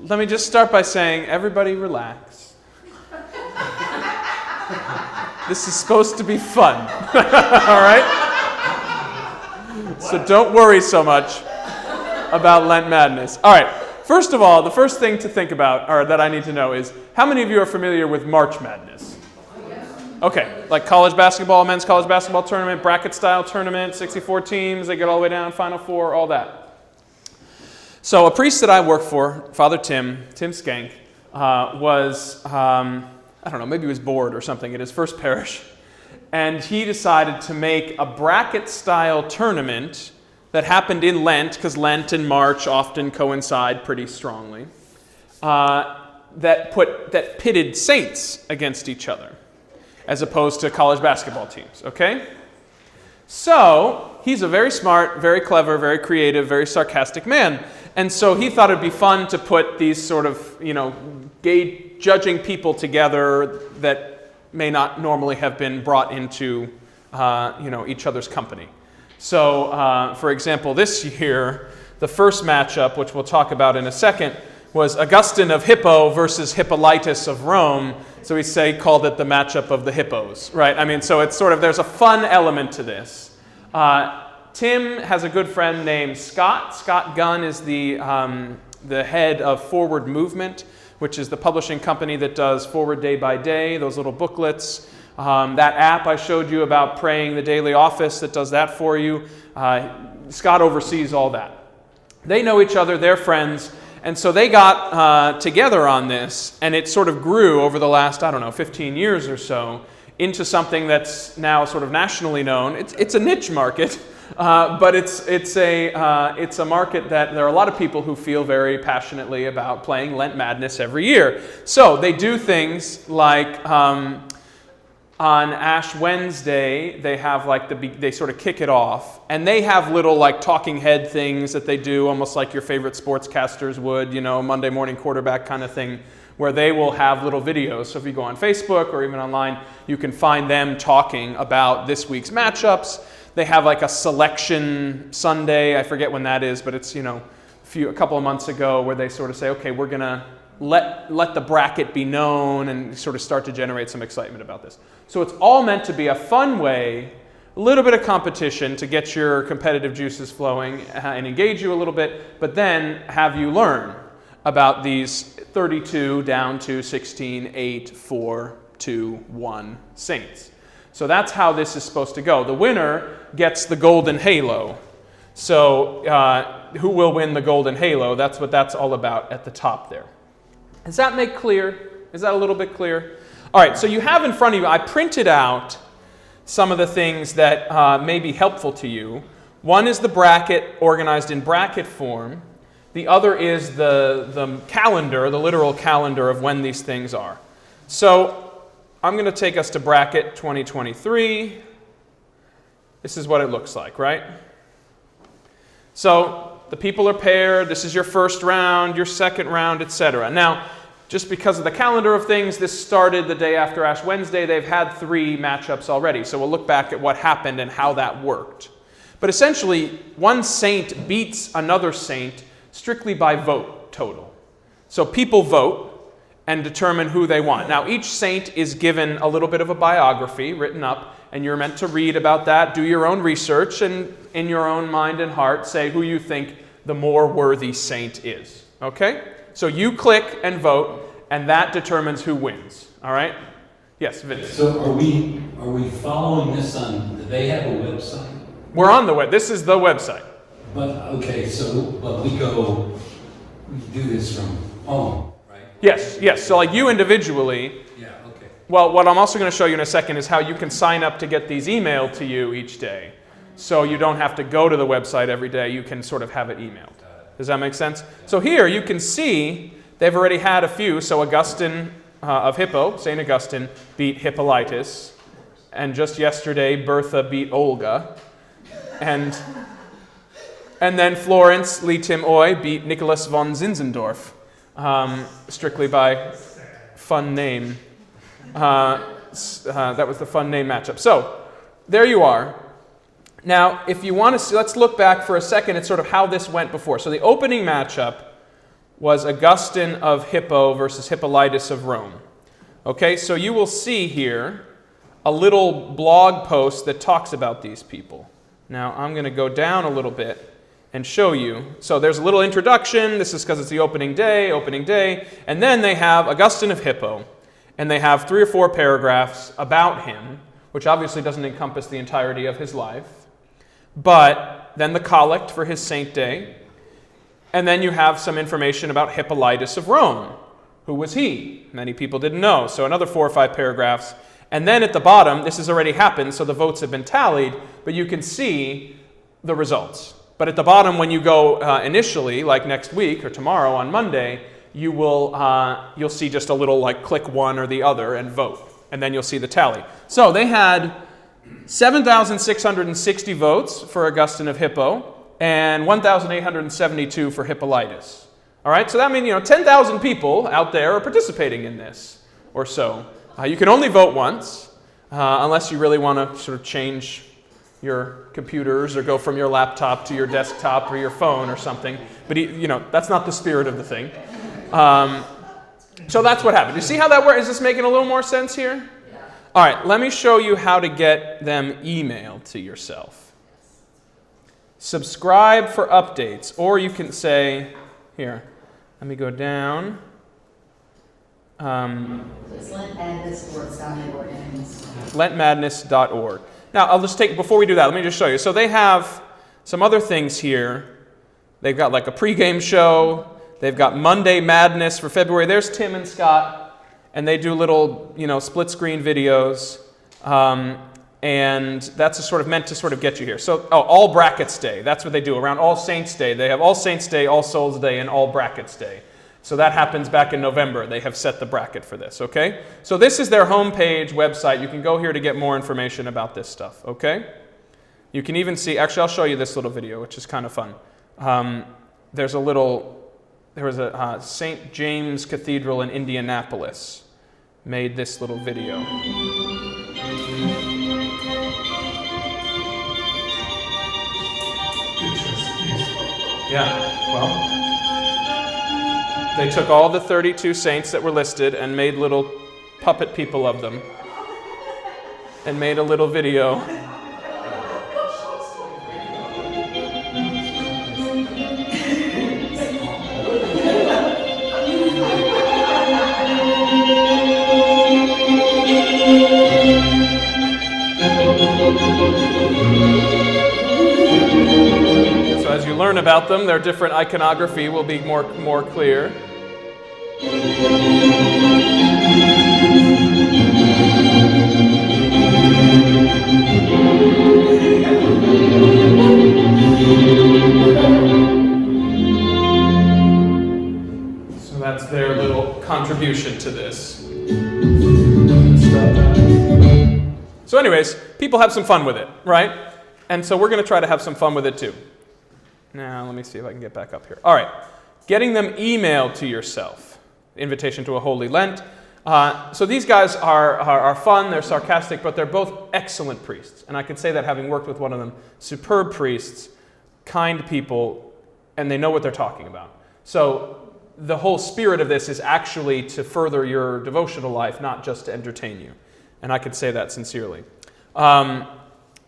let me just start by saying, everybody relax. This is supposed to be fun. All right? So don't worry so much about Lent Madness. All right. First of all, the first thing to think about, or that I need to know, is how many of you are familiar with March Madness? Okay, like college basketball, men's college basketball tournament, bracket-style tournament, 64 teams, they get all the way down, Final Four, all that. So a priest that I work for, Father Tim Skank, was, I don't know, maybe he was bored or something at his first parish, and he decided to make a bracket-style tournament that happened in Lent, because Lent and March often coincide pretty strongly, that pitted saints against each other, as opposed to college basketball teams, okay? So, he's a very smart, very clever, very creative, very sarcastic man. And so he thought it'd be fun to put these sort of, gay judging people together that may not normally have been brought into, each other's company. So, for example, this year, the first matchup, which we'll talk about in a second, was Augustine of Hippo versus Hippolytus of Rome. So we called it the matchup of the hippos, right? I mean, so it's sort of, there's a fun element to this. Tim has a good friend named Scott. Scott Gunn is the head of Forward Movement, which is the publishing company that does Forward Day by Day, those little booklets. That app I showed you about praying the daily office that does that for you. Scott oversees all that. They know each other, they're friends, and so they got together on this, and it sort of grew over the last, 15 years or so, into something that's now sort of nationally known. It's a niche market, but it's a market that there are a lot of people who feel very passionately about playing Lent Madness every year. So they do things like on Ash Wednesday, they have they sort of kick it off, and they have little talking head things that they do, almost like your favorite sportscasters would, Monday morning quarterback kind of thing, where they will have little videos. So if you go on Facebook or even online, you can find them talking about this week's matchups. They have a selection Sunday, I forget when that is, but it's a couple of months ago, where they sort of say, okay, we're gonna let the bracket be known and sort of start to generate some excitement about this. So it's all meant to be a fun way, a little bit of competition to get your competitive juices flowing and engage you a little bit, but then have you learn about these 32 down to 16, 8, 4, 2, 1 saints. So that's how this is supposed to go. The winner gets the golden halo. So who will win the golden halo? That's what that's all about at the top there. Does that make clear? Is that a little bit clear? All right, so you have in front of you, I printed out some of the things that may be helpful to you. One is the bracket organized in bracket form. The other is the calendar, the literal calendar of when these things are. So I'm going to take us to bracket 2023. This is what it looks like, right? So the people are paired. This is your first round, your second round, etc. Now, just because of the calendar of things, this started the day after Ash Wednesday. They've had 3 matchups already. So we'll look back at what happened and how that worked. But essentially, one saint beats another saint strictly by vote total. So people vote and determine who they want. Now, each saint is given a little bit of a biography written up, and you're meant to read about that, do your own research, and in your own mind and heart say who you think the more worthy saint is. Okay? So you click and vote, and that determines who wins. All right? Yes, Vince. So are we following this on, do they have a website? We're on the web. This is the website. But, okay, but we do this from home, right? Yes. So you individually. Yeah, okay. Well, what I'm also going to show you in a second is how you can sign up to get these emailed to you each day. So you don't have to go to the website every day. You can sort of have it emailed. Does that make sense? So here you can see they've already had a few. So Augustine of Hippo, St. Augustine, beat Hippolytus. And just yesterday, Bertha beat Olga. And then Florence Lee Tim Oy beat Nicholas von Zinzendorf, strictly by fun name. That was the fun name matchup. So there you are. Now, if you want to see, let's look back for a second at sort of how this went before. So the opening matchup was Augustine of Hippo versus Hippolytus of Rome. Okay, so you will see here a little blog post that talks about these people. Now, I'm going to go down a little bit and show you. So there's a little introduction. This is because it's the opening day. And then they have Augustine of Hippo. And they have 3 or 4 paragraphs about him, which obviously doesn't encompass the entirety of his life. But then the collect for his saint day. And then you have some information about Hippolytus of Rome. Who was he? Many people didn't know. So another 4 or 5 paragraphs. And then at the bottom, this has already happened, so the votes have been tallied, but you can see the results. But at the bottom, when you go initially, like next week or tomorrow on Monday, you'll see just a little like click one or the other and vote. And then you'll see the tally. So they had 7,660 votes for Augustine of Hippo and 1,872 for Hippolytus. All right, so that means 10,000 people out there are participating in this or so. You can only vote once, unless you really want to sort of change your computers or go from your laptop to your desktop or your phone or something. But that's not the spirit of the thing. So that's what happened. You see how that works? Is this making a little more sense here? Yeah. All right, let me show you how to get them emailed to yourself. Subscribe for updates, or you can say, here, let me go down. It's LentMadness.org. Now, I'll just before we do that, let me just show you. So they have some other things here. They've got like a pregame show. They've got Monday Madness for February. There's Tim and Scott, and they do little, split screen videos. And that's sort of meant to sort of get you here. So, All Brackets Day. That's what they do. Around All Saints Day, they have All Saints Day, All Souls Day, and All Brackets Day. So that happens back in November. They have set the bracket for this, okay? So this is their homepage website. You can go here to get more information about this stuff, okay? You can even see, actually I'll show you this little video, which is kind of fun. There was a St. James Cathedral in Indianapolis made this little video. Yeah, well, they took all the 32 saints that were listed and made little puppet people of them and made a little video. So as you learn about them, their different iconography will be more clear. So that's their little contribution to this. So anyways, people have some fun with it, right? And so we're going to try to have some fun with it too. Now, let me see if I can get back up here. All right, getting them emailed to yourself. Invitation to a Holy Lent. So these guys are fun, they're sarcastic, but they're both excellent priests. And I can say that having worked with one of them. Superb priests, kind people, and they know what they're talking about. So the whole spirit of this is actually to further your devotional life, not just to entertain you. And I could say that sincerely.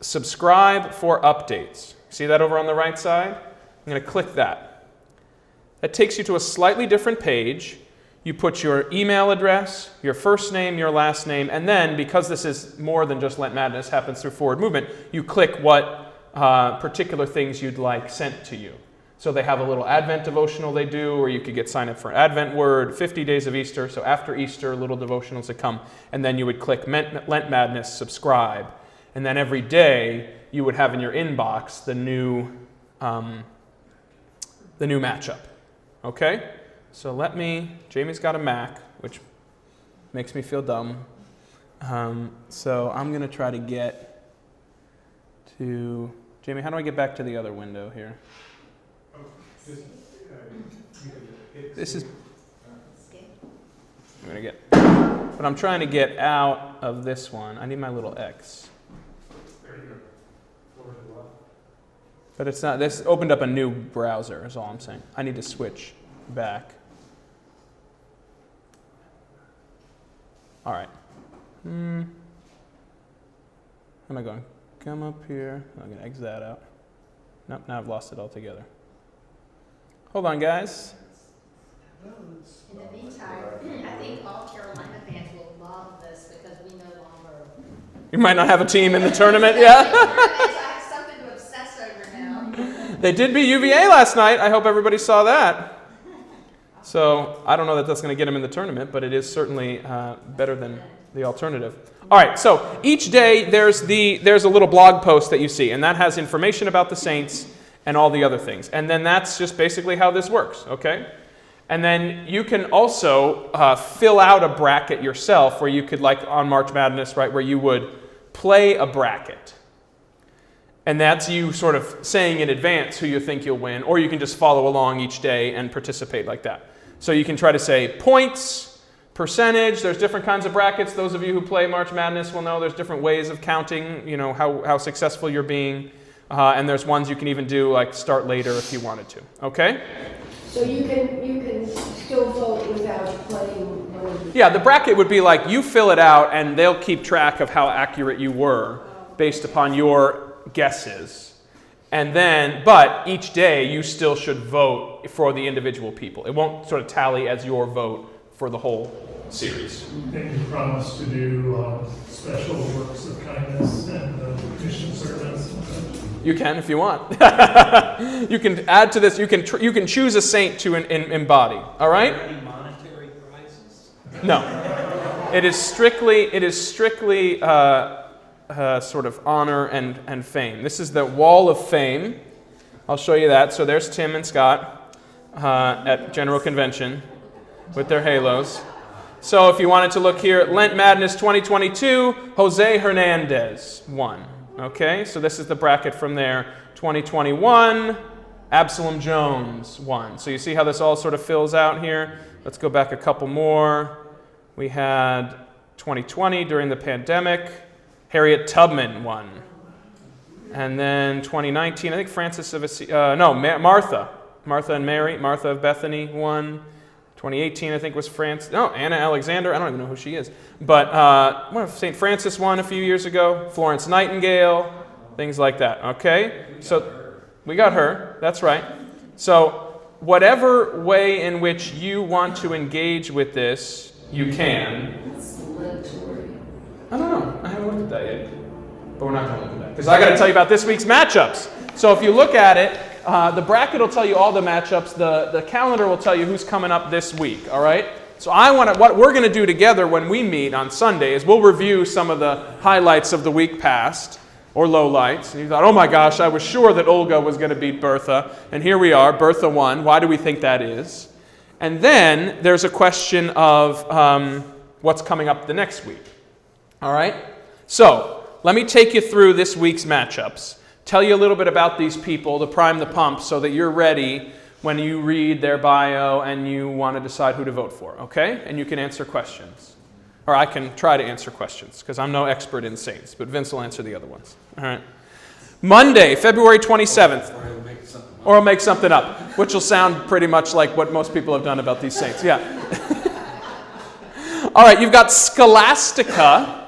Subscribe for updates. See that over on the right side? I'm going to click that. That takes you to a slightly different page. You put your email address, your first name, your last name, and then, because this is more than just Lent Madness, happens through Forward Movement, you click what particular things you'd like sent to you. So they have a little Advent devotional they do, or you could get signed up for an Advent Word, 50 Days of Easter, so after Easter, little devotionals that come, and then you would click Lent Madness, subscribe, and then every day you would have in your inbox the new matchup. Okay? So Jamie's got a Mac, which makes me feel dumb. So I'm going to try to get to... Jamie, how do I get back to the other window here? This is... I'm going to get... But I'm trying to get out of this one. I need my little X. But it's not... This opened up a new browser, is all I'm saying. I need to switch. back. All right. How am I going? Come up here. I'm going to exit that out. Nope, now I've lost it altogether. Hold on, guys. In the meantime, I think all Carolina fans will love this because we no longer. You might not have a team in the tournament, yeah? I have something to obsess over now. They did beat UVA last night. I hope everybody saw that. So I don't know that that's going to get them in the tournament, but it is certainly better than the alternative. All right, so each day there's a little blog post that you see, and that has information about the saints and all the other things. And then that's just basically how this works, okay? And then you can also fill out a bracket yourself where you could, like on March Madness, right, where you would play a bracket. And that's you sort of saying in advance who you think you'll win, or you can just follow along each day and participate like that. So you can try to say points, percentage, there's different kinds of brackets. Those of you who play March Madness will know there's different ways of counting, you know, how successful you're being. And there's ones you can even do like start later if you wanted to, okay? So you can still vote without playing one of the... Yeah, the bracket would be like you fill it out and they'll keep track of how accurate you were based upon your guesses. And then, but each day you still should vote for the individual people. It won't sort of tally as your vote for the whole series. And you promise to do special works of kindness and mission service and such. You can if you want. You can add to this. You can choose a saint to embody. All right. Are there any monetary prizes? No. It is strictly sort of honor and fame. This is the Wall of Fame. I'll show you that. So there's Tim and Scott at General Convention with their halos. So if you wanted to look here, Lent Madness 2022, Jose Hernandez won. Okay, so this is the bracket from there. 2021, Absalom Jones won. So you see how this all sort of fills out here? Let's go back a couple more. We had 2020 during the pandemic. Harriet Tubman won. And then 2019, I think Francis of Assisi, Martha. Martha and Mary, Martha of Bethany won. 2018, I think, was Anna Alexander. I don't even know who she is. But St. Francis won a few years ago. Florence Nightingale, things like that. Okay? So we got her. That's right. So whatever way in which you want to engage with this, you can. I don't know. I haven't looked at that yet. But we're not going to look at that. Because I got to tell you about this week's matchups. So if you look at it, the bracket will tell you all the matchups. The calendar will tell you who's coming up this week, all right? So what we're going to do together when we meet on Sunday is we'll review some of the highlights of the week past, or lowlights. And you thought, oh my gosh, I was sure that Olga was going to beat Bertha. And here we are, Bertha won. Why do we think that is? And then there's a question of what's coming up the next week, all right? So let me take you through this week's matchups. Tell you a little bit about these people to prime the pump so that you're ready when you read their bio and you want to decide who to vote for, okay? And you can answer questions. Or I can try to answer questions because I'm no expert in saints, but Vince will answer the other ones. All right. Monday, February 27th. Or I'll make something up, which will sound pretty much like what most people have done about these saints. Yeah. All right, you've got Scholastica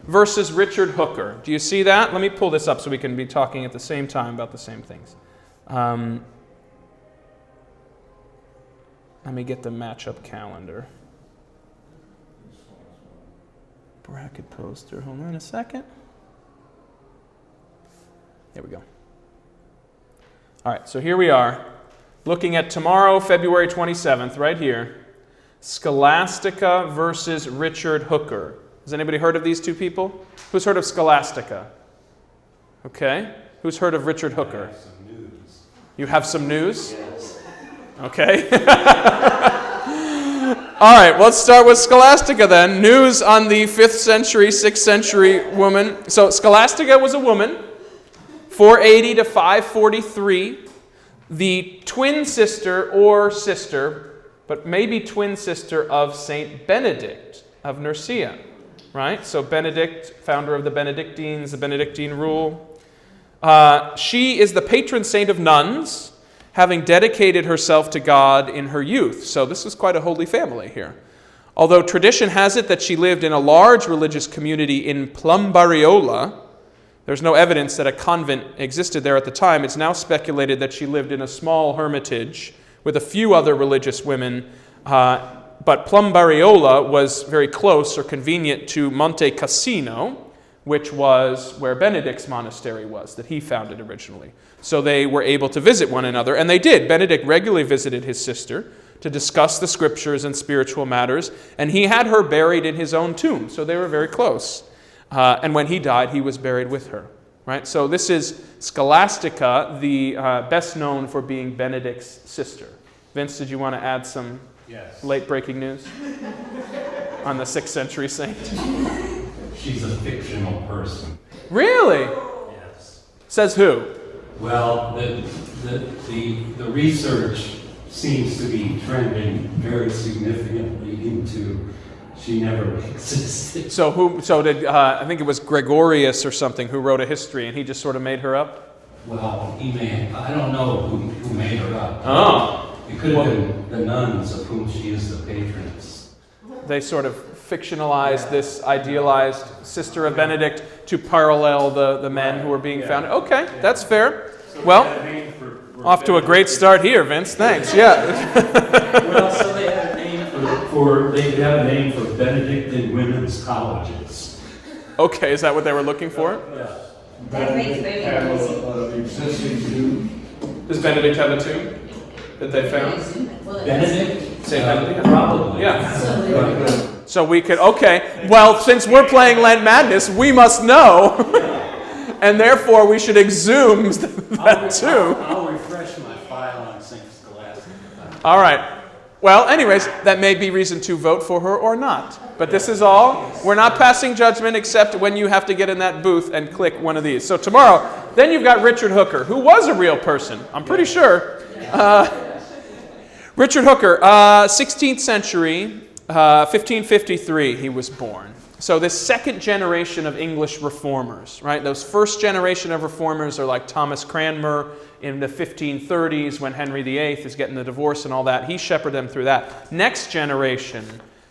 versus Richard Hooker. Do you see that? Let me pull this up so we can be talking at the same time about the same things. Let me get the matchup calendar. Bracket poster. Hold on a second. There we go. All right, so here we are, looking at tomorrow, February 27th, right here. Scholastica versus Richard Hooker. Has anybody heard of these two people? Who's heard of Scholastica? Okay. Who's heard of Richard Hooker? I have some news. You have some news? Yes. Okay. All right, let's start with Scholastica then. News on the 5th century, 6th century woman. So Scholastica was a woman, 480 to 543, the twin sister or sister, but maybe twin sister of Saint Benedict of Nursia. Right? So Benedict, founder of the Benedictines, the Benedictine rule. She is the patron saint of nuns, having dedicated herself to God in her youth. So this was quite a holy family here. Although tradition has it that she lived in a large religious community in Plumbariola, there's no evidence that a convent existed there at the time. It's now speculated that she lived in a small hermitage with a few other religious women, but Plumbariola was very close or convenient to Monte Cassino, which was where Benedict's monastery was, that he founded originally. So they were able to visit one another, and they did. Benedict regularly visited his sister to discuss the scriptures and spiritual matters, and he had her buried in his own tomb, so they were very close. And when he died, he was buried with her. Right? So this is Scholastica, the best known for being Benedict's sister. Vince, did you want to add some late-breaking news on the 6th century saint? She's a fictional person. Really? Yes. Says who? Well, the research seems to be trending very significantly into she never existed. So did I think it was Gregorius or something who wrote a history, and he just sort of made her up? Well, I don't know who made her up. Oh. It could have been the nuns of whom she is the patroness. They sort of fictionalized this idealized sister of Benedict to parallel the men who were being founded. Okay, that's fair. Well, off to a great start here, Vince. Thanks. Yeah. Well, so they have a name for Benedictine women's colleges. Okay, is that what they were looking for? Yeah. That makes very easy. Does Benedict have a tomb that they found? Benedict? Saint Benedict? Probably. Yeah. So we could, okay, well, since we're playing Lent Madness, we must know. And therefore, we should exhume that too. I'll refresh my file on St. Scholastica. All right. Well, anyways, that may be reason to vote for her or not. But this is all. We're not passing judgment except when you have to get in that booth and click one of these. So tomorrow, then you've got Richard Hooker, who was a real person, I'm pretty sure. Richard Hooker, 16th century, 1553, he was born. So this second generation of English reformers, right? Those first generation of reformers are like Thomas Cranmer in the 1530s when Henry VIII is getting the divorce and all that. He shepherded them through that. Next generation,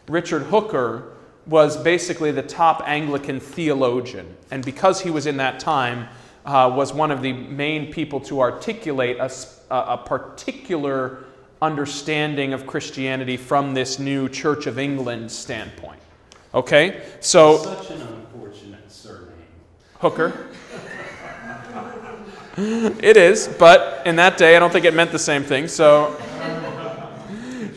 Richard Hooker was basically the top Anglican theologian. And because he was in that time, was one of the main people to articulate a particular understanding of Christianity from this new Church of England standpoint. Okay, so Such an unfortunate surname. Hooker. It is, but in that day I don't think it meant the same thing. So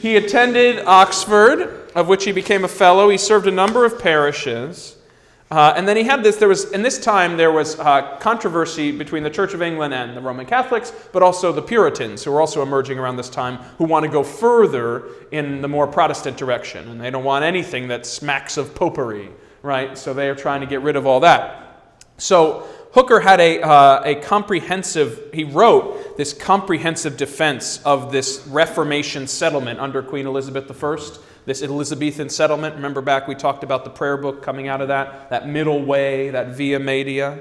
he attended Oxford, of which he became a fellow. He served a number of parishes. And then he had this, in this time there was controversy between the Church of England and the Roman Catholics, but also the Puritans, who were also emerging around this time, who want to go further in the more Protestant direction. And they don't want anything that smacks of popery, right? So they are trying to get rid of all that. So Hooker had he wrote this comprehensive defense of this Reformation settlement under Queen Elizabeth I, this Elizabethan settlement. Remember back we talked about the prayer book coming out of that middle way, that Via Media.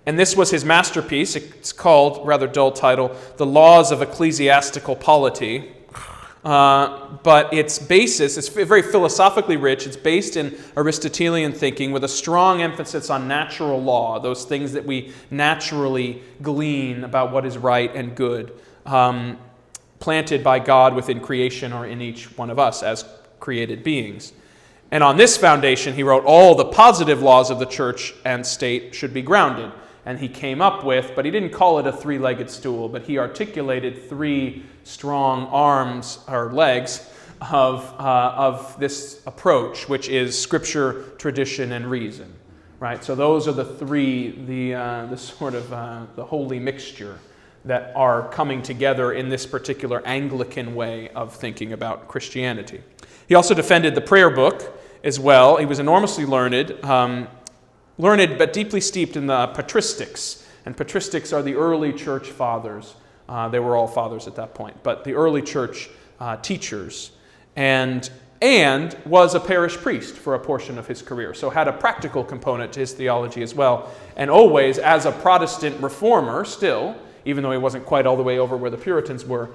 And this was his masterpiece. It's called, rather dull title, The Laws of Ecclesiastical Polity. But its basis is very philosophically rich. It's based in Aristotelian thinking with a strong emphasis on natural law, those things that we naturally glean about what is right and good, planted by God within creation or in each one of us as created beings. And on this foundation, he wrote all the positive laws of the church and state should be grounded. And he came up with, but he didn't call it a three-legged stool, but he articulated three strong arms or legs of this approach, which is Scripture, tradition, and reason. Right? So those are the three, the sort of the holy mixture that are coming together in this particular Anglican way of thinking about Christianity. He also defended the prayer book as well. He was enormously learned but deeply steeped in the patristics. And patristics are the early church fathers. They were all fathers at that point, but the early church teachers. And was a parish priest for a portion of his career, so had a practical component to his theology as well. And always, as a Protestant reformer still, even though he wasn't quite all the way over where the Puritans were,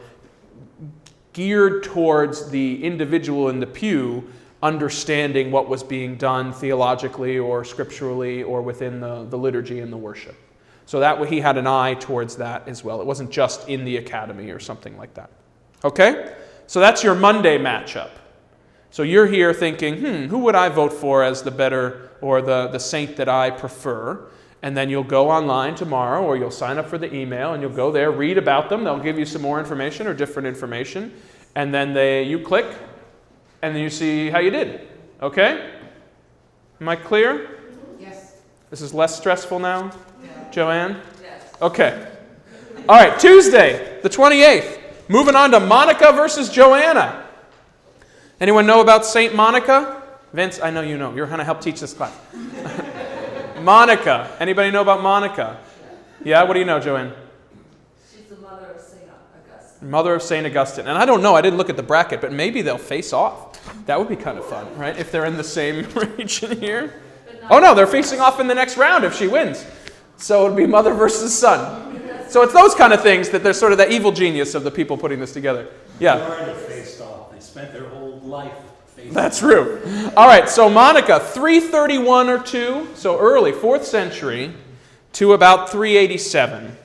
geared towards the individual in the pew understanding what was being done theologically or scripturally or within the liturgy and the worship. So that way he had an eye towards that as well. It wasn't just in the academy or something like that. Okay? So that's your Monday matchup. So you're here thinking, who would I vote for as the better or the saint that I prefer? And then you'll go online tomorrow or you'll sign up for the email and you'll go there, read about them. They'll give you some more information or different information. And then you click and then you see how you did. Okay? Am I clear? Yes. This is less stressful now? Yeah. Joanne? Yes. Okay. All right, Tuesday, the 28th. Moving on to Monica versus Joanna. Anyone know about Saint Monica? Vince, I know you know. You're going to help teach this class. Monica. Anybody know about Monica? Yeah, what do you know, Joanne? She's the mother of St. Augustine. Mother of St. Augustine. And I don't know, I didn't look at the bracket, but maybe they'll face off. That would be kind of fun, right? If they're in the same region here. Oh no, they're facing off in the next round if she wins. So it would be mother versus son. So it's those kind of things that there's sort of that evil genius of the people putting this together. Yeah. They already faced off. They spent their whole life facing off. That's true. All right, so Monica, 331 or 2, so early, 4th century, to about 387.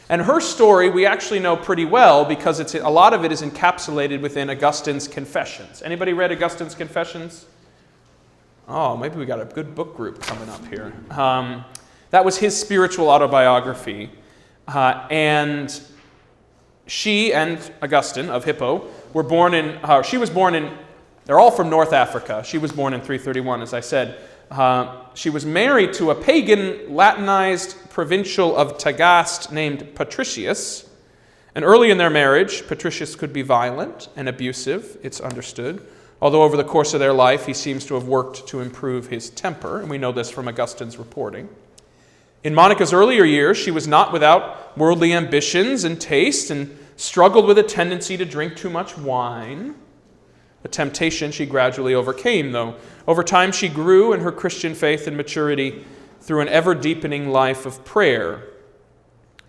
And her story we actually know pretty well because a lot of it is encapsulated within Augustine's Confessions. Anybody read Augustine's Confessions? Oh, maybe we got a good book group coming up here. That was his spiritual autobiography. And she and Augustine of Hippo were born in, they're all from North Africa. She was born in 331, as I said. She was married to a pagan Latinized provincial of Tagaste named Patricius. And early in their marriage, Patricius could be violent and abusive, it's understood. Although over the course of their life, he seems to have worked to improve his temper, and we know this from Augustine's reporting. In Monica's earlier years, she was not without worldly ambitions and tastes and struggled with a tendency to drink too much wine. A temptation she gradually overcame, though. Over time, she grew in her Christian faith and maturity through an ever-deepening life of prayer.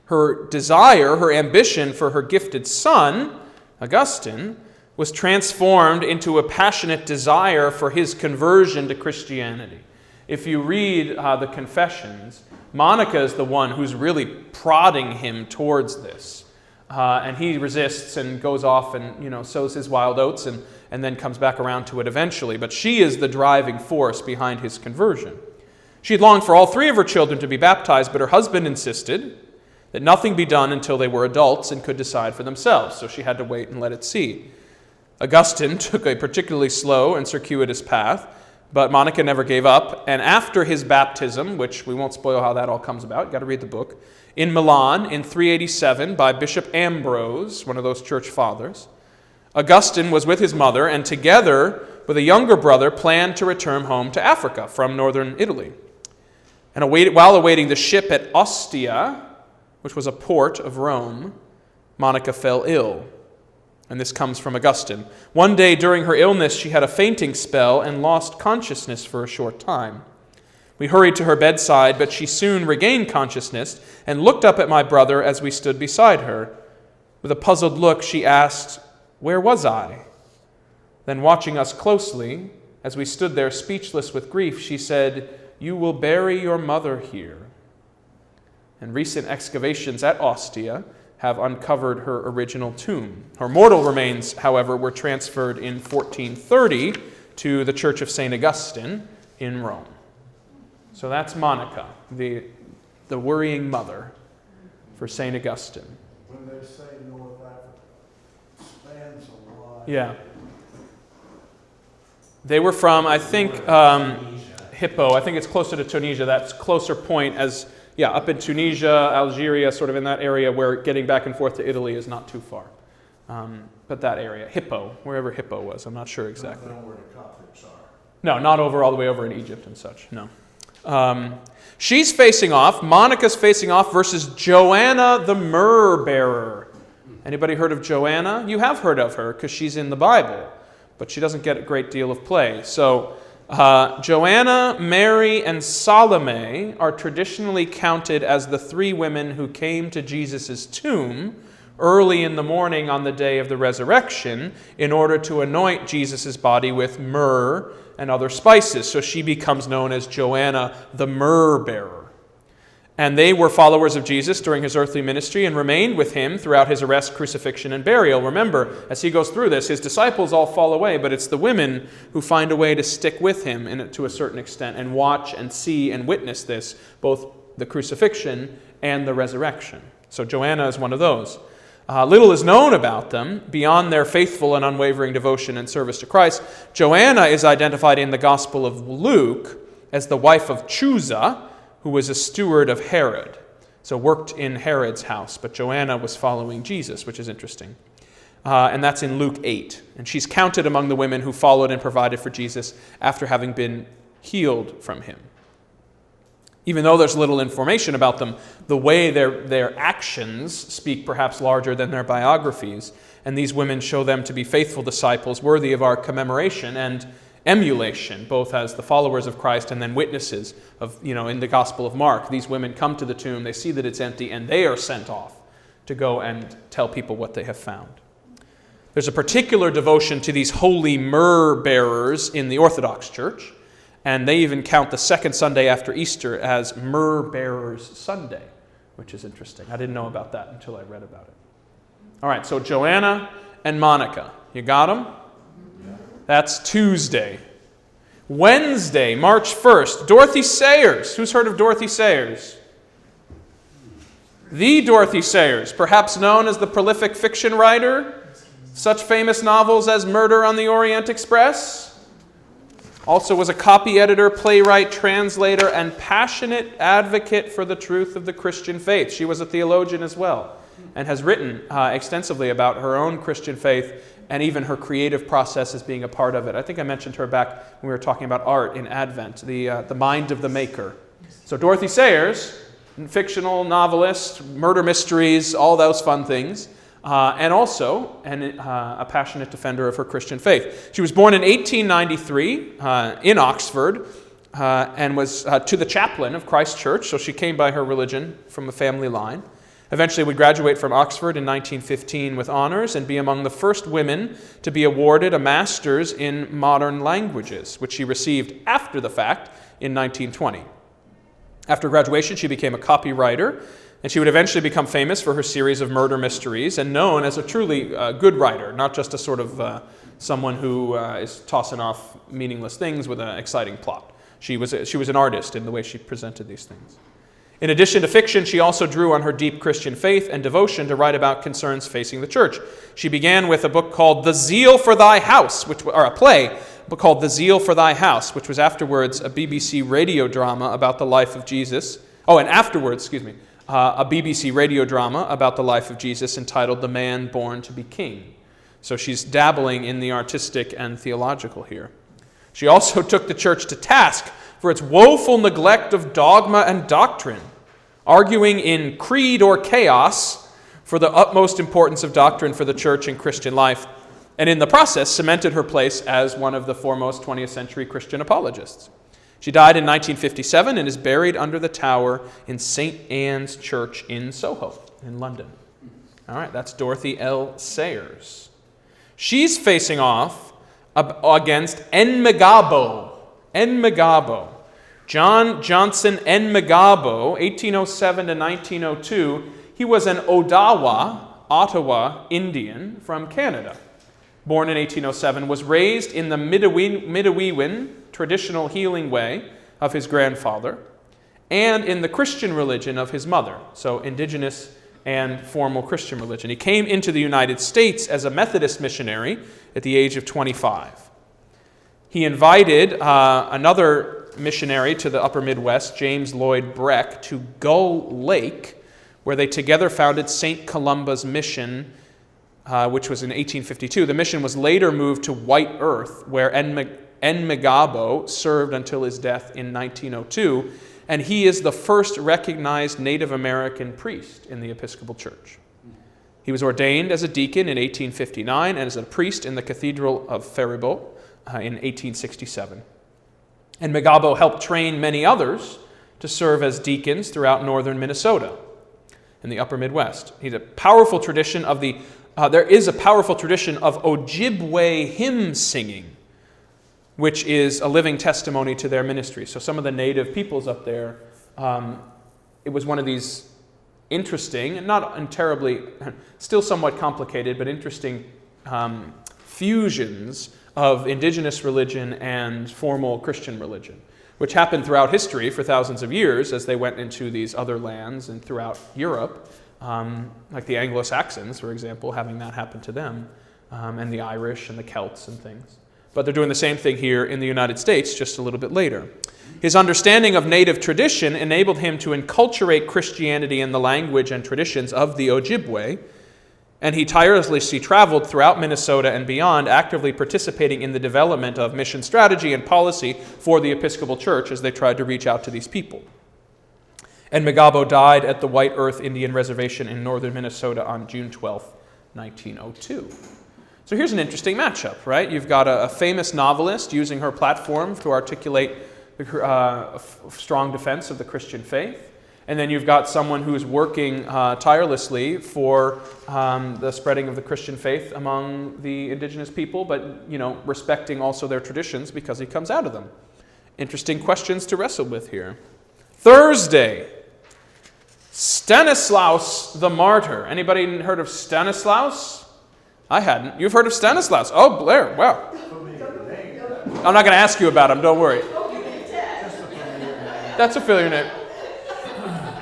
Her desire, her ambition for her gifted son, Augustine, was transformed into a passionate desire for his conversion to Christianity. If you read the Confessions, Monica is the one who's really prodding him towards this. And he resists and goes off and sows his wild oats and then comes back around to it eventually. But she is the driving force behind his conversion. She had longed for all 3 of her children to be baptized, but her husband insisted that nothing be done until they were adults and could decide for themselves. So she had to wait and let it see. Augustine took a particularly slow and circuitous path, but Monica never gave up. And after his baptism, which we won't spoil how that all comes about, you've got to read the book, in Milan in 387 by Bishop Ambrose, one of those church fathers, Augustine was with his mother and together with a younger brother planned to return home to Africa from northern Italy. And while awaiting the ship at Ostia, which was a port of Rome, Monica fell ill. And this comes from Augustine. One day during her illness, she had a fainting spell and lost consciousness for a short time. We hurried to her bedside, but she soon regained consciousness and looked up at my brother as we stood beside her. With a puzzled look, she asked, "Where was I?" Then, watching us closely, as we stood there speechless with grief, she said, "You will bury your mother here." And recent excavations at Ostia have uncovered her original tomb. Her mortal remains, however, were transferred in 1430 to the Church of St. Augustine in Rome. So that's Monica, the worrying mother for St. Augustine. When they say North Africa, spans a lot. Yeah. They were from, I think, Hippo. I think it's closer to Tunisia. That's closer point as, up in Tunisia, Algeria, sort of in that area where getting back and forth to Italy is not too far. But that area, Hippo, wherever Hippo was, I'm not sure exactly. Don't know where the Coptics are. No, not all the way over in Egypt and such, no. She's facing off, Monica's facing off versus Joanna the myrrh bearer. Anybody heard of Joanna? You have heard of her because she's in the Bible, but she doesn't get a great deal of play. So Joanna, Mary, and Salome are traditionally counted as the three women who came to Jesus' tomb early in the morning on the day of the resurrection in order to anoint Jesus' body with myrrh and other spices. So she becomes known as Joanna the myrrh bearer. And they were followers of Jesus during his earthly ministry and remained with him throughout his arrest, crucifixion, and burial. Remember, as he goes through this, his disciples all fall away, but it's the women who find a way to stick with him to a certain extent and watch and see and witness this, both the crucifixion and the resurrection. So Joanna is one of those. Little is known about them beyond their faithful and unwavering devotion and service to Christ. Joanna is identified in the Gospel of Luke as the wife of Chusa, who was a steward of Herod, so worked in Herod's house. But Joanna was following Jesus, which is interesting. And that's in Luke 8. And she's counted among the women who followed and provided for Jesus after having been healed from him. Even though there's little information about them, the way their actions speak perhaps larger than their biographies. And these women show them to be faithful disciples worthy of our commemoration and emulation, both as the followers of Christ and then witnesses of, in the Gospel of Mark. These women come to the tomb, they see that it's empty, and they are sent off to go and tell people what they have found. There's a particular devotion to these holy myrrh bearers in the Orthodox Church, and they even count the second Sunday after Easter as Myrrh Bearers Sunday, which is interesting. I didn't know about that until I read about it. All right, so Joanna and Monica, you got them? That's Tuesday. Wednesday, March 1st, Dorothy Sayers. Who's heard of Dorothy Sayers? The Dorothy Sayers, perhaps known as the prolific fiction writer. Such famous novels as Murder on the Orient Express. Also was a copy editor, playwright, translator, and passionate advocate for the truth of the Christian faith. She was a theologian as well and has written extensively about her own Christian faith and even her creative process as being a part of it. I think I mentioned her back when we were talking about art in Advent, the mind of the maker. So Dorothy Sayers, fictional novelist, murder mysteries, all those fun things, and also a passionate defender of her Christian faith. She was born in 1893 in Oxford and was to the chaplain of Christ Church, so she came by her religion from a family line. Eventually would graduate from Oxford in 1915 with honors and be among the first women to be awarded a master's in modern languages, which she received after the fact in 1920. After graduation, she became a copywriter, and she would eventually become famous for her series of murder mysteries and known as a truly good writer, not just a sort of someone who is tossing off meaningless things with an exciting plot. She was an artist in the way she presented these things. In addition to fiction, she also drew on her deep Christian faith and devotion to write about concerns facing the church. She began with a book called The Zeal for Thy House, or a play called The Zeal for Thy House, which was afterwards a BBC radio drama about the life of Jesus. A BBC radio drama about the life of Jesus entitled The Man Born to be King. So she's dabbling in the artistic and theological here. She also took the church to task for its woeful neglect of dogma and doctrine, arguing in Creed or Chaos for the utmost importance of doctrine for the church and Christian life, and in the process cemented her place as one of the foremost 20th century Christian apologists. She died in 1957 and is buried under the tower in St. Anne's Church in Soho, in London. All right, that's Dorothy L. Sayers. She's facing off against Enmegabo. John Johnson Enmegabo, 1807 to 1902, he was an Ottawa Indian from Canada. Born in 1807, was raised in the Midewiwin traditional healing way of his grandfather and in the Christian religion of his mother, so indigenous and formal Christian religion. He came into the United States as a Methodist missionary at the age of 25. He invited another missionary to the upper Midwest, James Lloyd Breck, to Gull Lake, where they together founded St. Columba's Mission, which was in 1852. The mission was later moved to White Earth, where Enmegabo served until his death in 1902, and he is the first recognized Native American priest in the Episcopal Church. He was ordained as a deacon in 1859 and as a priest in the Cathedral of Faribault in 1867. And Megabo helped train many others to serve as deacons throughout northern Minnesota in the upper Midwest. He's a powerful tradition of there is a powerful tradition of Ojibwe hymn singing, which is a living testimony to their ministry. So some of the native peoples up there, it was one of these interesting, and not terribly, still somewhat complicated, but interesting fusions of indigenous religion and formal Christian religion, which happened throughout history for thousands of years as they went into these other lands and throughout Europe, like the Anglo-Saxons, for example, having that happen to them, and the Irish and the Celts and things. But they're doing the same thing here in the United States just a little bit later. His understanding of native tradition enabled him to enculturate Christianity in the language and traditions of the Ojibwe, and he tirelessly traveled throughout Minnesota and beyond, actively participating in the development of mission strategy and policy for the Episcopal Church as they tried to reach out to these people. And Megabo died at the White Earth Indian Reservation in northern Minnesota on June 12, 1902. So here's an interesting matchup, right? You've got a famous novelist using her platform to articulate a strong defense of the Christian faith. And then you've got someone who's working tirelessly for the spreading of the Christian faith among the indigenous people, but respecting also their traditions because he comes out of them. Interesting questions to wrestle with here. Thursday, Stanislaus the Martyr. Anybody heard of Stanislaus? I hadn't. You've heard of Stanislaus? Oh, Blair, wow. I'm not going to ask you about him, don't worry. That's a familiar name.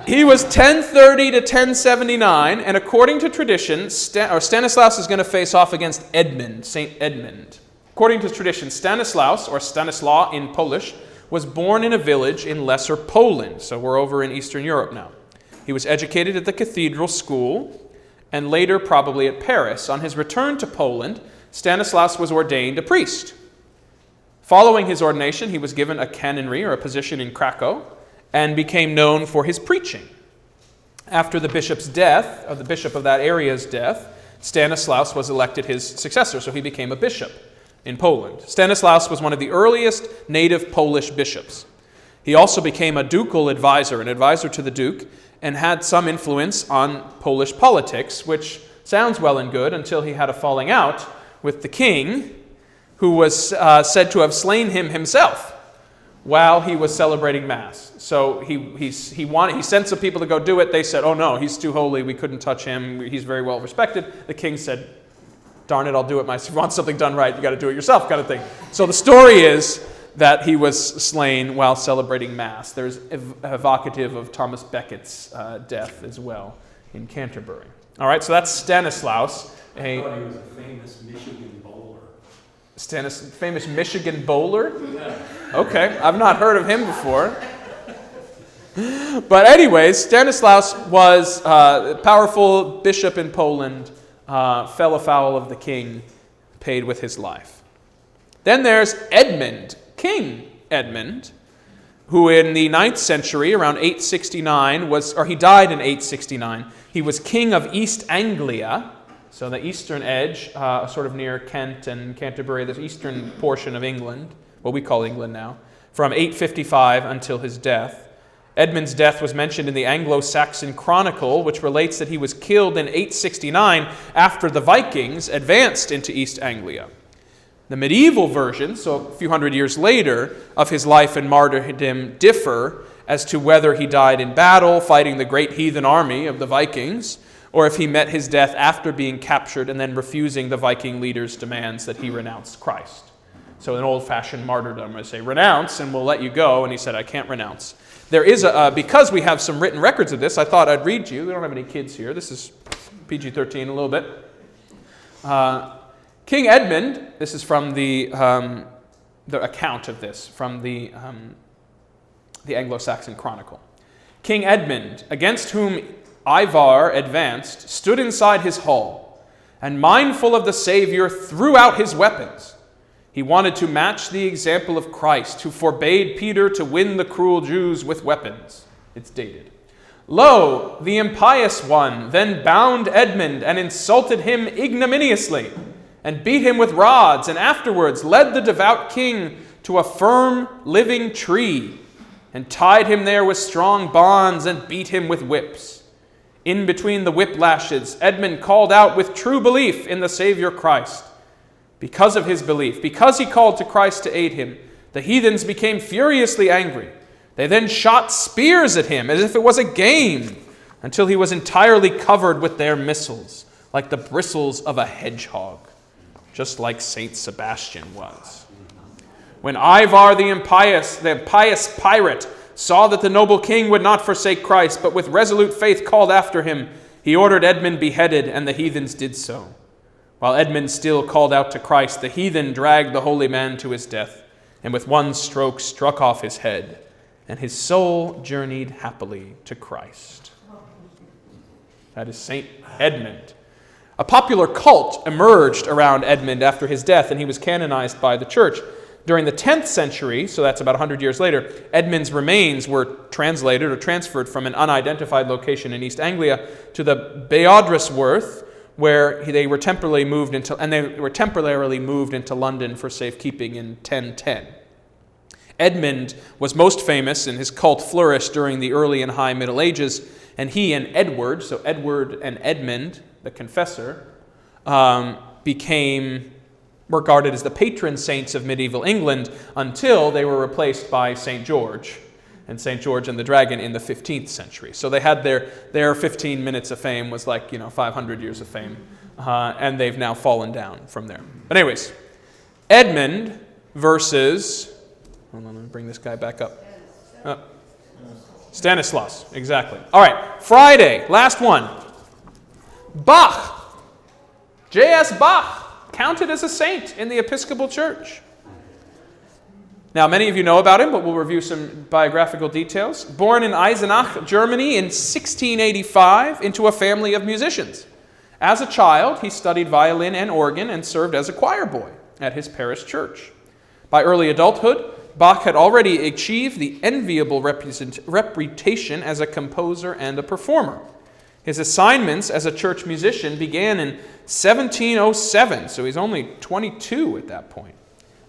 He was 1030 to 1079, and according to tradition, Stanislaus is going to face off against Edmund, Saint Edmund. According to tradition, Stanislaus, or Stanislaw in Polish, was born in a village in Lesser Poland, so we're over in Eastern Europe now. He was educated at the cathedral school, and later probably at Paris. On his return to Poland, Stanislaus was ordained a priest. Following his ordination, he was given a canonry or a position in Krakow and became known for his preaching. After the bishop's death, or the bishop of that area's death, Stanislaus was elected his successor, so he became a bishop in Poland. Stanislaus was one of the earliest native Polish bishops. He also became a ducal advisor, an advisor to the duke, and had some influence on Polish politics, which sounds well and good until he had a falling out with the king, who was said to have slain him himself while he was celebrating Mass. So he sent some people to go do it. They said, oh no, he's too holy, we couldn't touch him, he's very well respected. The king said, darn it, I'll do it myself. If you want something done right, you got to do it yourself kind of thing. So the story is that he was slain while celebrating Mass. There's evocative of Thomas Becket's death as well in Canterbury. All right, so that's Stanislaus. I thought he was a famous Michigan bowler. Famous Michigan bowler? Yeah. Okay, I've not heard of him before. But anyways, Stanislaus was a powerful bishop in Poland, fell afoul of the king, paid with his life. Then there's Edmund, King Edmund, who in the 9th century, around 869, he died in 869. He was king of East Anglia, so the eastern edge, sort of near Kent and Canterbury, the eastern portion of England, what we call England now, from 855 until his death. Edmund's death was mentioned in the Anglo-Saxon Chronicle, which relates that he was killed in 869 after the Vikings advanced into East Anglia. The medieval version, so a few hundred years later, of his life and martyrdom differ as to whether he died in battle, fighting the great heathen army of the Vikings, or if he met his death after being captured and then refusing the Viking leaders' demands that he renounce Christ. So an old-fashioned martyrdom, I say, renounce and we'll let you go, and he said, I can't renounce. There is because we have some written records of this, I thought I'd read you. We don't have any kids here. This is PG-13 a little bit. King Edmund, this is from the account of this, from the Anglo-Saxon Chronicle. King Edmund, against whom Ivar advanced, stood inside his hall, and mindful of the Savior, threw out his weapons. He wanted to match the example of Christ, who forbade Peter to win the cruel Jews with weapons. It's dated. Lo, the impious one then bound Edmund and insulted him ignominiously, and beat him with rods, and afterwards led the devout king to a firm, living tree, and tied him there with strong bonds and beat him with whips. In between the whip lashes, Edmund called out with true belief in the Savior Christ. Because of his belief, because he called to Christ to aid him, the heathens became furiously angry. They then shot spears at him as if it was a game, until he was entirely covered with their missiles, like the bristles of a hedgehog, just like Saint Sebastian was. When Ivar the impious pirate saw that the noble king would not forsake Christ, but with resolute faith called after him, he ordered Edmund beheaded, and the heathens did so. While Edmund still called out to Christ, the heathen dragged the holy man to his death, and with one stroke struck off his head, and his soul journeyed happily to Christ. That is Saint Edmund. A popular cult emerged around Edmund after his death, and he was canonized by the church. During the 10th century, so that's about 100 years later, Edmund's remains were translated or transferred from an unidentified location in East Anglia to the Beodresworth, where they were temporarily moved into London for safekeeping in 1010. Edmund was most famous, and his cult flourished during the early and high Middle Ages, and he and Edward, so Edward and Edmund, the confessor, became regarded as the patron saints of medieval England until they were replaced by St. George and St. George and the Dragon in the 15th century. So they had their 15 minutes of fame was like, 500 years of fame, and they've now fallen down from there. But anyways, Edmund versus, hold on, let me bring this guy back up. Stanislaus, exactly. All right, Friday, last one. Bach, J.S. Bach, counted as a saint in the Episcopal Church. Now, many of you know about him, but we'll review some biographical details. Born in Eisenach, Germany in 1685 into a family of musicians. As a child, he studied violin and organ and served as a choir boy at his parish church. By early adulthood, Bach had already achieved the enviable reputation as a composer and a performer. His assignments as a church musician began in 1707, so he's only 22 at that point.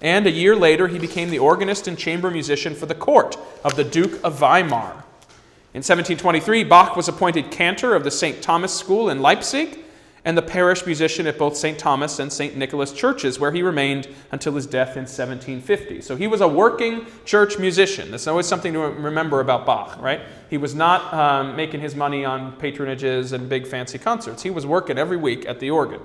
And a year later, he became the organist and chamber musician for the court of the Duke of Weimar. In 1723, Bach was appointed cantor of the St. Thomas School in Leipzig and the parish musician at both St. Thomas and St. Nicholas churches, where he remained until his death in 1750. So he was a working church musician. That's always something to remember about Bach, right? He was not making his money on patronages and big fancy concerts. He was working every week at the organ.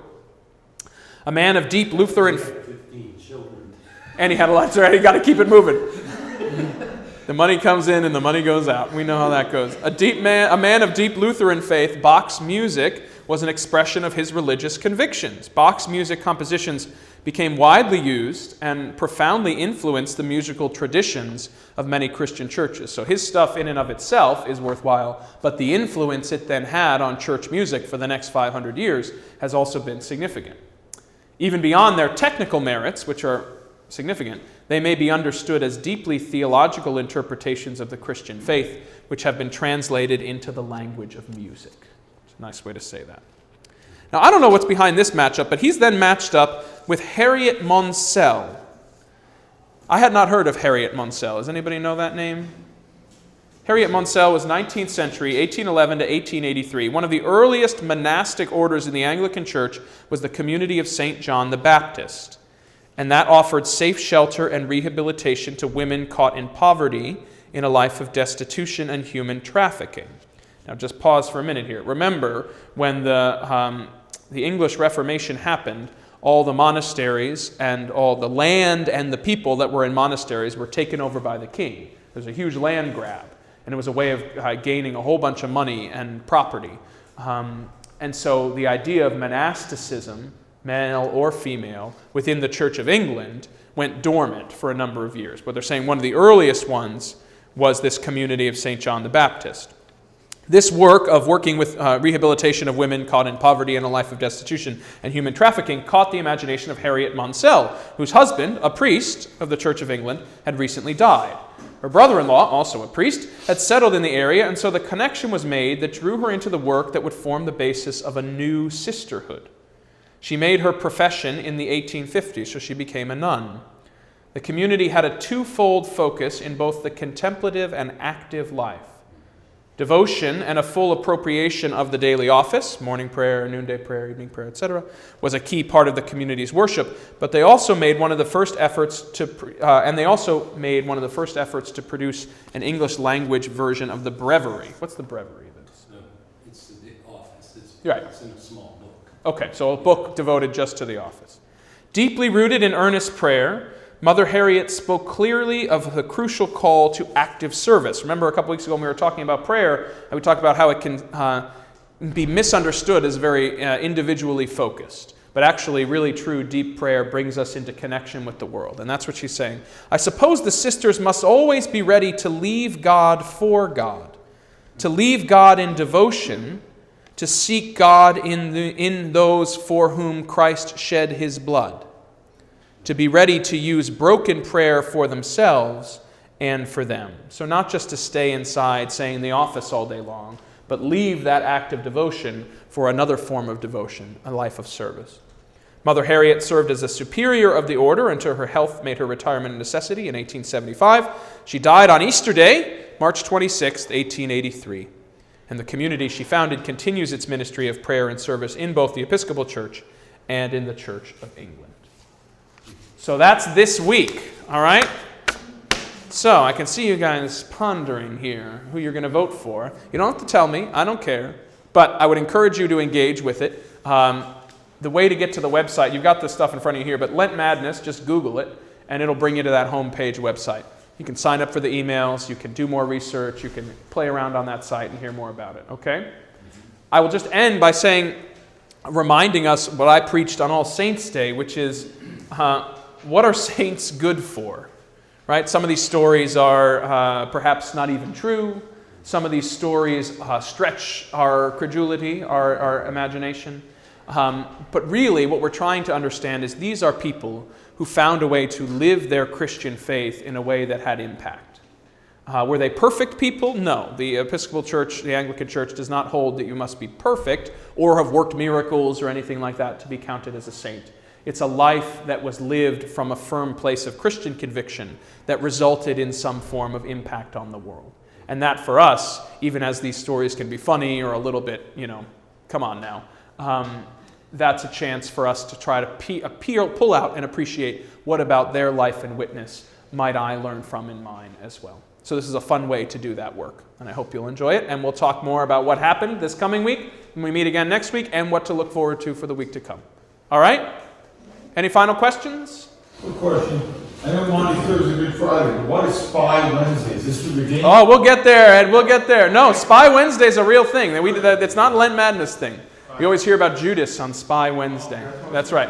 A man of deep Lutheran... 15 children. And he had a lot, so he got to keep it moving. The money comes in and the money goes out. We know how that goes. A man of deep Lutheran faith, Bach's music was an expression of his religious convictions. Bach's music compositions became widely used and profoundly influenced the musical traditions of many Christian churches. So his stuff in and of itself is worthwhile, but the influence it then had on church music for the next 500 years has also been significant. Even beyond their technical merits, which are significant, they may be understood as deeply theological interpretations of the Christian faith, which have been translated into the language of music. It's a nice way to say that. Now, I don't know what's behind this matchup, but he's then matched up with Harriet Monsell. I had not heard of Harriet Monsell. Does anybody know that name? Harriet Monsell was 19th century, 1811 to 1883. One of the earliest monastic orders in the Anglican Church was the Community of St. John the Baptist, and that offered safe shelter and rehabilitation to women caught in poverty in a life of destitution and human trafficking. Now, just pause for a minute here. Remember, when the English Reformation happened, all the monasteries and all the land and the people that were in monasteries were taken over by the king. There's a huge land grab, and it was a way of gaining a whole bunch of money and property. And so the idea of monasticism, male or female, within the Church of England went dormant for a number of years. But they're saying one of the earliest ones was this Community of St. John the Baptist. This work of working with rehabilitation of women caught in poverty and a life of destitution and human trafficking caught the imagination of Harriet Monsell, whose husband, a priest of the Church of England, had recently died. Her brother-in-law, also a priest, had settled in the area, and so the connection was made that drew her into the work that would form the basis of a new sisterhood. She made her profession in the 1850s, so she became a nun. The community had a twofold focus in both the contemplative and active life. Devotion and a full appropriation of the daily office, morning prayer, noonday prayer, evening prayer, etc., was a key part of the community's worship. But they also made one of the first efforts to, produce an English language version of the breviary. What's the breviary? It's the office. Right. It's in a small book. Okay, so a book devoted just to the office. Deeply rooted in earnest prayer, Mother Harriet spoke clearly of the crucial call to active service. Remember a couple weeks ago when we were talking about prayer, we talked about how it can be misunderstood as very individually focused. But actually, really true deep prayer brings us into connection with the world. And that's what she's saying. I suppose the sisters must always be ready to leave God for God, to leave God in devotion, to seek God in those for whom Christ shed his blood, to be ready to use broken prayer for themselves and for them. So not just to stay inside saying the office all day long, but leave that act of devotion for another form of devotion, a life of service. Mother Harriet served as a superior of the order until her health made her retirement a necessity in 1875. She died on Easter Day, March 26, 1883. And the community she founded continues its ministry of prayer and service in both the Episcopal Church and in the Church of England. So that's this week, all right? So I can see you guys pondering here who you're going to vote for. You don't have to tell me. I don't care. But I would encourage you to engage with it. The way to get to the website, you've got this stuff in front of you here, but Lent Madness, just Google it, and it'll bring you to that homepage website. You can sign up for the emails. You can do more research. You can play around on that site and hear more about it, okay? I will just end by reminding us what I preached on All Saints' Day, which is what are saints good for? Right? Some of these stories are perhaps not even true. Some of these stories stretch our credulity, our imagination. But really, what we're trying to understand is these are people who found a way to live their Christian faith in a way that had impact. Were they perfect people? No. The Episcopal Church, the Anglican Church, does not hold that you must be perfect or have worked miracles or anything like that to be counted as a saint. It's a life that was lived from a firm place of Christian conviction that resulted in some form of impact on the world. And that for us, even as these stories can be funny or a little bit, come on now, that's a chance for us to try to pull out and appreciate what about their life and witness might I learn from in mine as well. So this is a fun way to do that work, and I hope you'll enjoy it. And we'll talk more about what happened this coming week when we meet again next week and what to look forward to for the week to come. All right? Any final questions? Good question. I know Monday, Thursday, Good Friday, but what is Spy Wednesday? Is this for the game? Oh, we'll get there, Ed. We'll get there. No, Spy Wednesday is a real thing. It's not a Lent Madness thing. You always hear about Judas on Spy Wednesday. That's right.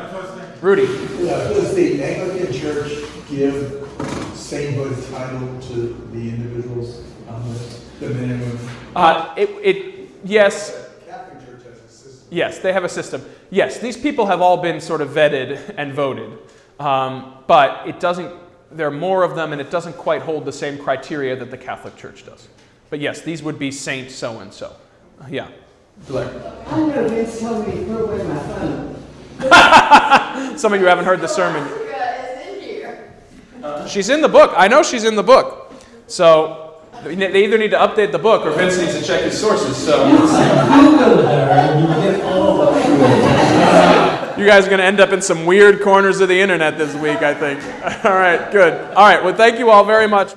Rudy. Yeah, does the Anglican Church give sainthood title to the individuals on this, the men and women? Yes. Catholic Church has a system. Yes, they have a system. Yes, these people have all been sort of vetted and voted. But it doesn't, there are more of them, and it doesn't quite hold the same criteria that the Catholic Church does. But yes, these would be Saint so-and-so. Yeah. Blair. I know Vince told me to put away my phone. Some of you haven't heard the sermon. Africa is in here. She's in the book. I know she's in the book. So they either need to update the book or Vince needs to check his sources. So you guys are going to end up in some weird corners of the internet this week, I think. All right, good. All right, well, thank you all very much.